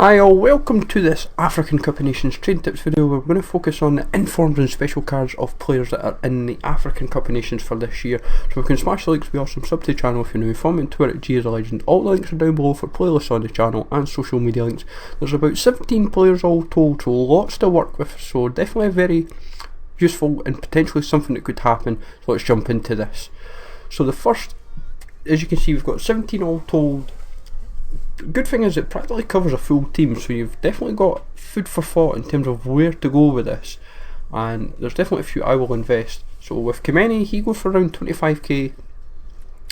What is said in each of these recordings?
Hi all, welcome to this African Cup of Nations trade tips video where we're going to focus on the informed and special cards of players that are in the African Cup of Nations for this year. So we can smash the links, be awesome, sub to the channel if you're new, follow me on Twitter at G as a Legend. All the links are down below for playlists on the channel and social media links. There's about 17 players all told, so lots to work with, so definitely very useful and potentially something that could happen. So let's jump into this. So the first, as you can see, we've got 17 all told. Good thing is it practically covers a full team, so you've definitely got food for thought in terms of where to go with this, and there's definitely a few I will invest. So with Kameni, he goes for around 25k.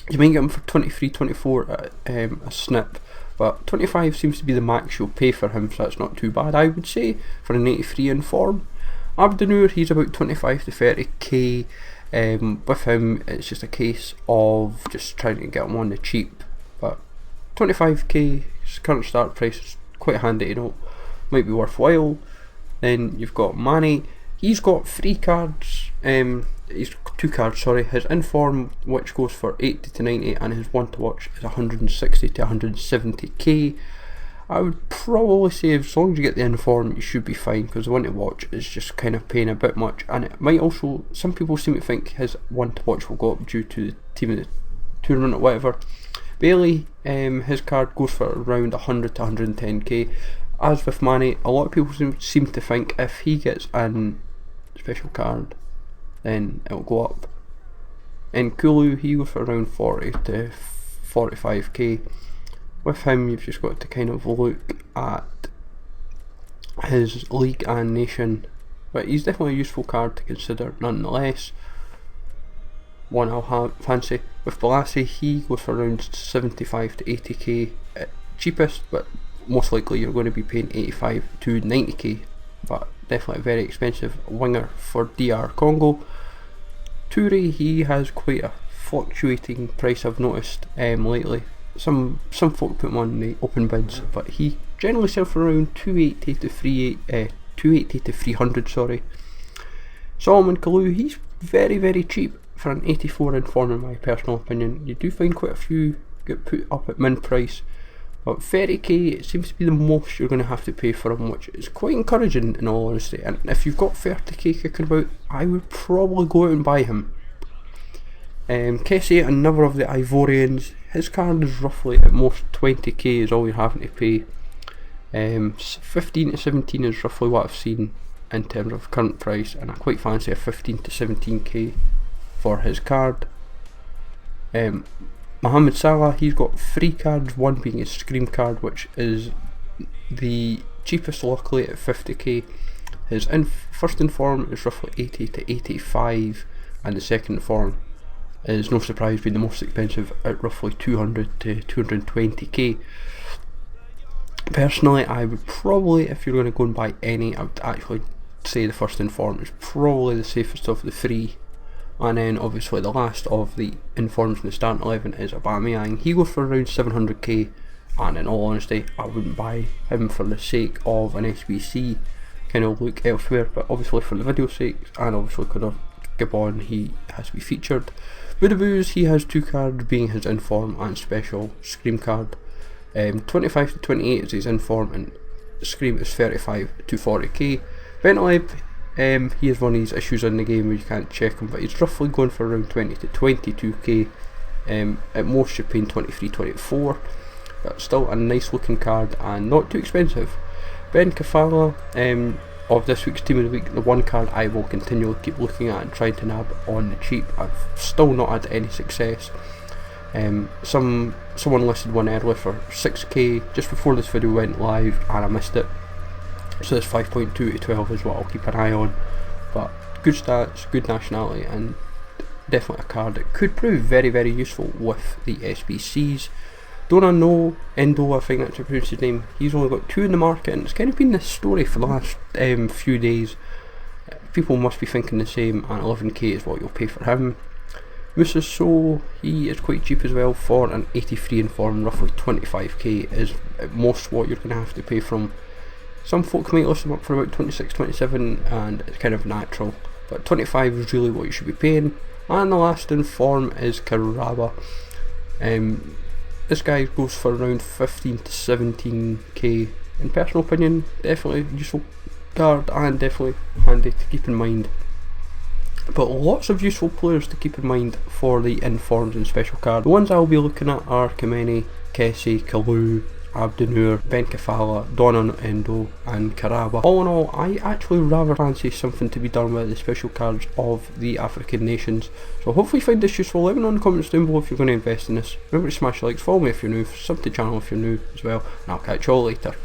You might get him for 23, 24 at a snip, but 25 seems to be the max you'll pay for him, so that's not too bad, I would say, for an 83 in form. Abdenur, he's about 25 to 30k. With him, it's just a case of just trying to get him on the cheap, but 25k, his current start price is quite handy, you know, might be worthwhile. Then you've got Mane, he's got 3 cards, he's 2 cards, sorry, his inform which goes for 80 to 90 and his one to watch is 160 to 170k. I would probably say as long as you get the inform you should be fine, because the one to watch is just kind of paying a bit much, and it might also, some people seem to think his one to watch will go up due to the team of the tournament or whatever. Bailey, his card goes for around 100 to 110k. As with Mane, a lot of people seem to think if he gets a special card, then it'll go up. And Kulu, he goes for around 40 to 45k. With him, you've just got to kind of look at his league and nation, but he's definitely a useful card to consider nonetheless. One I'll fancy. With Balassi, he goes for around 75 to 80k at cheapest, but most likely you're going to be paying 85 to 90k, but definitely a very expensive winger for DR Congo. Toure, he has quite a fluctuating price, I've noticed lately. Some folk put him on the open bids, but he generally sells for around 280 to 300, sorry. Solomon Kalou, he's very cheap for an 84 in form in my personal opinion. You do find quite a few get put up at min price, but 30k it seems to be the most you're going to have to pay for him, which is quite encouraging in all honesty. And if you've got 30k kicking about, I would probably go out and buy him. Kessie, another of the Ivorians, his card is roughly at most 20k is all you're having to pay. 15 to 17 is roughly what I've seen in terms of current price, and I quite fancy a 15 to 17k for his card. Mohamed Salah, he's got 3 cards, one being his Scream card, which is the cheapest luckily at 50k. His first inform is roughly 80 to 85, and the second inform is, no surprise, being the most expensive at roughly 200 to 220k. Personally, I would probably, if you're going to go and buy any, I would actually say the first inform is probably the safest of the 3. And then obviously the last of the informs in the starting 11 is Aubameyang. He goes for around 700k, and in all honesty I wouldn't buy him for the sake of an SBC, kind of look elsewhere, but obviously for the video's sake, and obviously because of Gabon he has to be featured. Budabooz, he has 2 cards being his inform and special Scream card. 25 to 28 is his inform and Scream is 35 to 40k. Bentaleb, he has one of these issues in the game where you can't check him, but he's roughly going for around 20 to 22k. At most you're paying 23, 24, but still a nice looking card and not too expensive. Ben Kafala, of this week's team of the week, the one card I will continually keep looking at and trying to nab on the cheap. I've still not had any success. Someone listed one earlier for 6k just before this video went live and I missed it. So this 5.2 to 12 is what I'll keep an eye on, but good stats, good nationality, and definitely a card that could prove very useful with the SBCs. Don't know Endo, I think that's how you pronounce his name. He's only got 2 in the market, and it's kind of been this story for the last few days. People must be thinking the same, and 11k is what you'll pay for him. Musa So, he is quite cheap as well for an 83 in form. Roughly 25k is at most what you're going to have to pay from. Some folk might list him up for about 26, 27, and it's kind of natural, but 25 is really what you should be paying. And the last in form is Karaba. This guy goes for around 15 to 17k in personal opinion, definitely useful card and definitely handy to keep in mind. But lots of useful players to keep in mind for the informed and special card. The ones I'll be looking at are Kameni, Kessie, Kalou, Abdenur, Ben Kafala, Donan Endo and Karaba. All in all, I actually rather fancy something to be done with the special cards of the African nations. So hopefully you find this useful. Let me know in the comments down below if you're going to invest in this. Remember to smash the likes, follow me if you're new, sub to the channel if you're new as well, and I'll catch you all later.